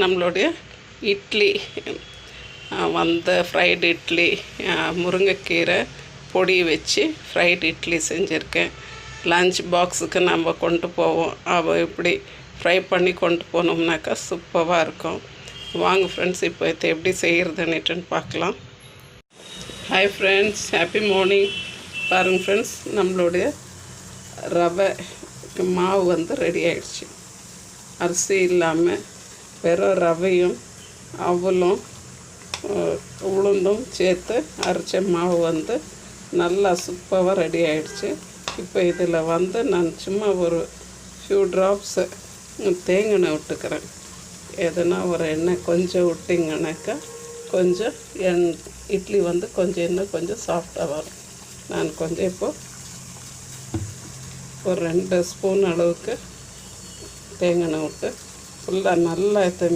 நம்மளுடைய இட்லி ஃப்ரைடு இட்லி முருங்கைக்கீரை பொடி வச்சு ஃப்ரைடு இட்லி செஞ்சுருக்கேன். லஞ்ச் பாக்ஸுக்கு நம்ம கொண்டு போவோம். இப்படி ஃப்ரை பண்ணி கொண்டு போனோம்னாக்கா சூப்பராக இருக்கும். வாங்க ஃப்ரெண்ட்ஸ், இப்போ இதை எப்படி செய்கிறதுன்னுட்டுன்னு பார்க்கலாம். Hi friends, happy morning. பாருங்கள் ஃப்ரெண்ட்ஸ், நம்மளுடைய ரவை மாவு ரெடி ஆகிடுச்சு. அரிசி இல்லாமல் வெறும் ரவையும் அவலும் உளுந்தும் சேர்த்து அரைச்ச மாவு நல்லா சூப்பராக ரெடி ஆகிடுச்சு. இப்போ இதில் நான் சும்மா ஒரு ஃபியூ ட்ராப்ஸு தேங்காய் விட்டுக்கிறேன். எதுனா ஒரு எண்ணெய் கொஞ்சம் விட்டிங்கனாக்கா கொஞ்சம் இட்லி கொஞ்சம் இன்னும் கொஞ்சம் சாஃப்டாக வரும். நான் கொஞ்சம் இப்போது ஒரு 2 ஸ்பூன் அளவுக்கு தேங்காய் விட்டு ஃபுல்லாக நல்லா மிக்ஸ்